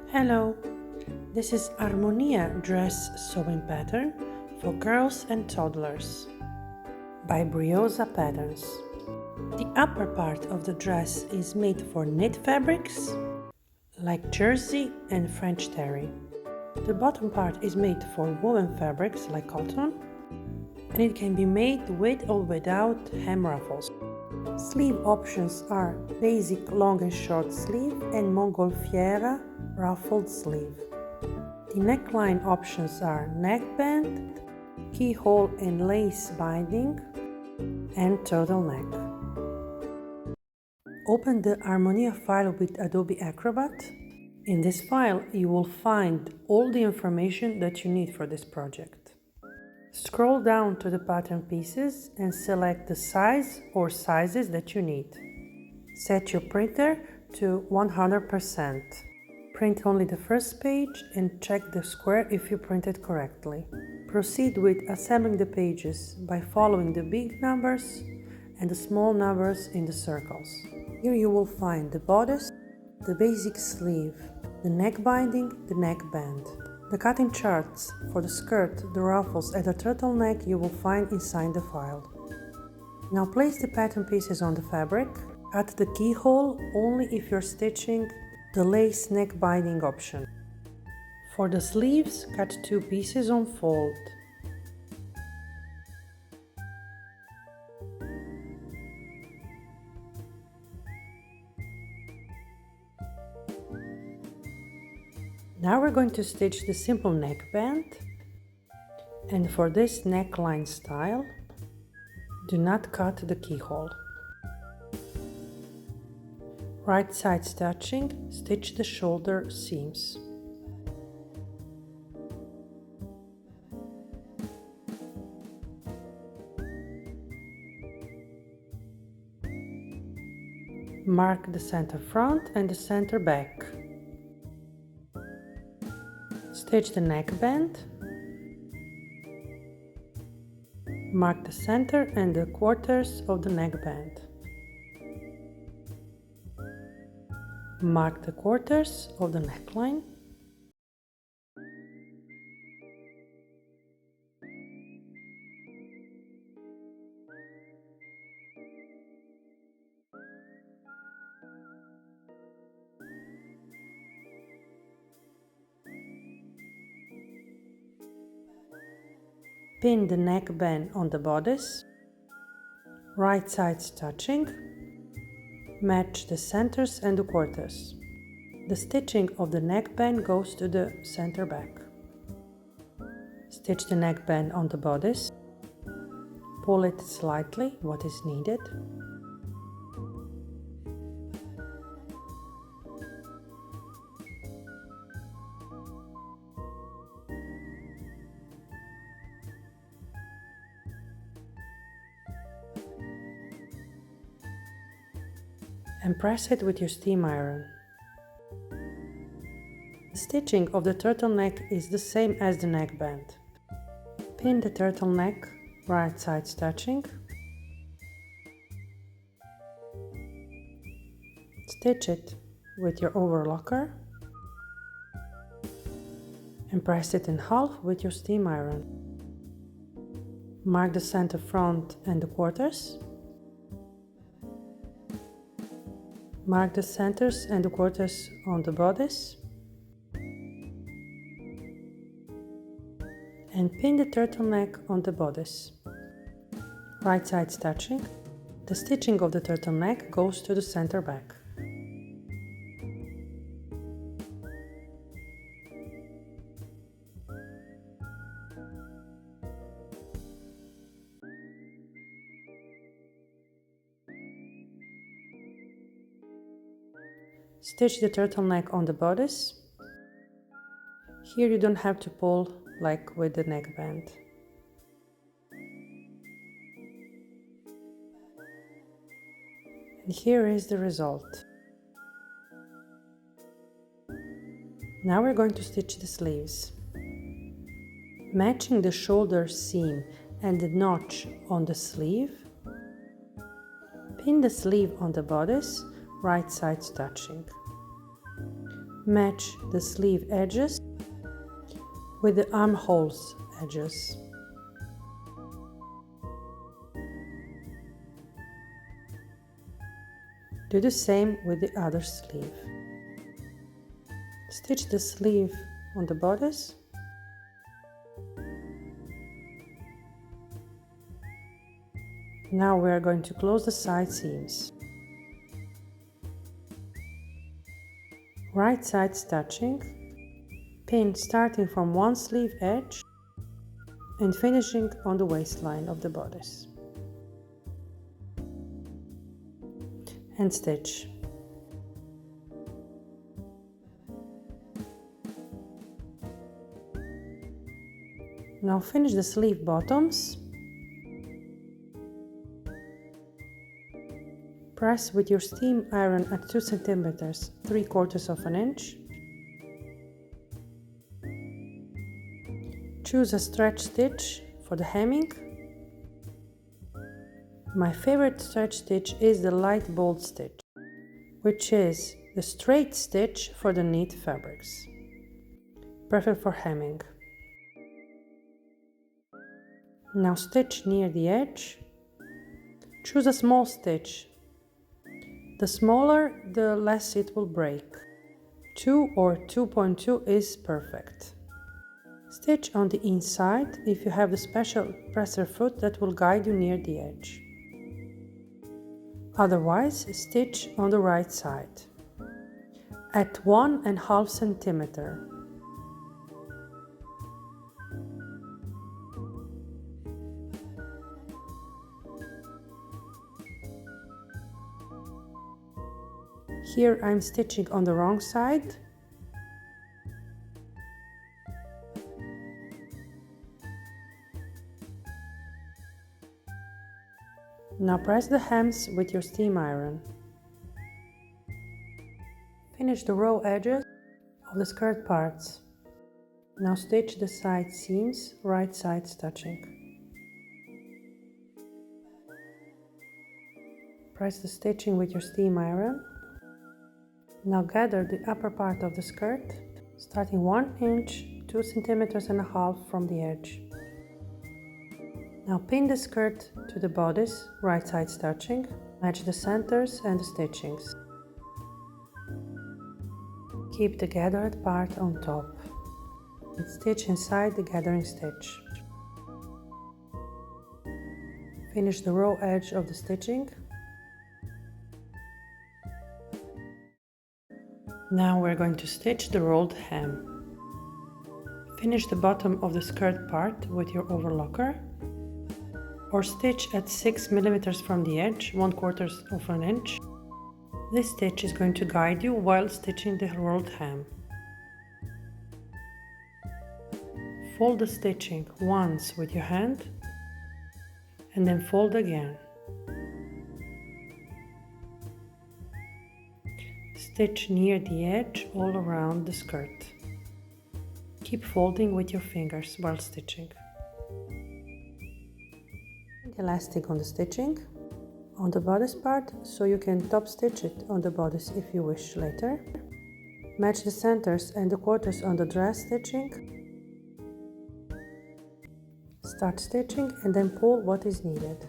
Hello, this is Armonia dress sewing pattern for girls and toddlers by Briosa Patterns. The upper part of the dress is made for knit fabrics like jersey and French terry. The bottom part is made for woven fabrics like cotton, and it can be made with or without hem ruffles. Sleeve options are basic long and short sleeve and MONGOLFIERA ruffled sleeve. The neckline options are neckband, keyhole and lace binding, and turtleneck. Open the Armonia file with Adobe Acrobat. In this file, you will find all the information that you need for this project. Scroll down to the pattern pieces and select the size or sizes that you need. Set your printer to 100%. Print only the first page and check the square if you printed correctly. Proceed with assembling the pages by following the big numbers and the small numbers in the circles. Here you will find the bodice, the basic sleeve, the neck binding, the neckband. The cutting charts for the skirt, the ruffles and the turtleneck you will find inside the file. Now place the pattern pieces on the fabric. Cut the keyhole only if you're stitching the lace neck binding option. For the sleeves, cut 2 pieces on fold. Now we're going to stitch the simple neckband, and for this neckline style, do not cut the keyhole. Right sides touching, stitch the shoulder seams. Mark the center front and the center back. Stitch the neckband. Mark the center and the quarters of the neckband. Mark the quarters of the neckline. Pin the neckband on the bodice. Right sides touching. Match the centers and the quarters. The stitching of the neckband goes to the center back. Stitch the neckband on the bodice. Pull it slightly, what is needed. And press it with your steam iron. The stitching of the turtleneck is the same as the neckband. Pin the turtleneck, right sides touching. Stitch it with your overlocker and press it in half with your steam iron. Mark the center front and the quarters. Mark the centers and the quarters on the bodice. And pin the turtleneck on the bodice. Right sides touching. The stitching of the turtleneck goes to the center back. Stitch the turtleneck on the bodice. Here you don't have to pull like with the neckband. And here is the result. Now we're going to stitch the sleeves. Matching the shoulder seam and the notch on the sleeve, pin the sleeve on the bodice, right sides touching. Match the sleeve edges with the armholes edges. Do the same with the other sleeve. Stitch the sleeve on the bodice. Now we are going to close the side seams. Right side stitching, pin starting from one sleeve edge and finishing on the waistline of the bodice. And stitch. Now finish the sleeve bottoms. Press with your steam iron at 2 centimeters, 3/4 of an inch. Choose a stretch stitch for the hemming. My favorite stretch stitch is the light bold stitch, which is the straight stitch for the knit fabrics, perfect for hemming. Now stitch near the edge. Choose a small stitch. The smaller, the less it will break. 2 or 2.2 is perfect. Stitch on the inside if you have the special presser foot that will guide you near the edge. Otherwise, stitch on the right side at 1.5 centimeter. Here I'm stitching on the wrong side. Now press the hems with your steam iron. Finish the raw edges of the skirt parts. Now stitch the side seams, right side stitching. Press the stitching with your steam iron. Now gather the upper part of the skirt, starting 1 inch, 2.5 centimeters from the edge. Now pin the skirt to the bodice, right side stitching, match the centers and the stitchings. Keep the gathered part on top and stitch inside the gathering stitch. Finish the raw edge of the stitching. Now we're going to stitch the rolled hem. Finish the bottom of the skirt part with your overlocker, or stitch at 6 millimeters from the edge, 1/4 of an inch. This stitch is going to guide you while stitching the rolled hem. Fold the stitching once with your hand and then fold again. Stitch near the edge all around the skirt. Keep folding with your fingers while stitching. Elastic on the stitching on the bodice part, so you can top stitch it on the bodice if you wish later. Match the centers and the quarters on the dress stitching. Start stitching and then pull what is needed.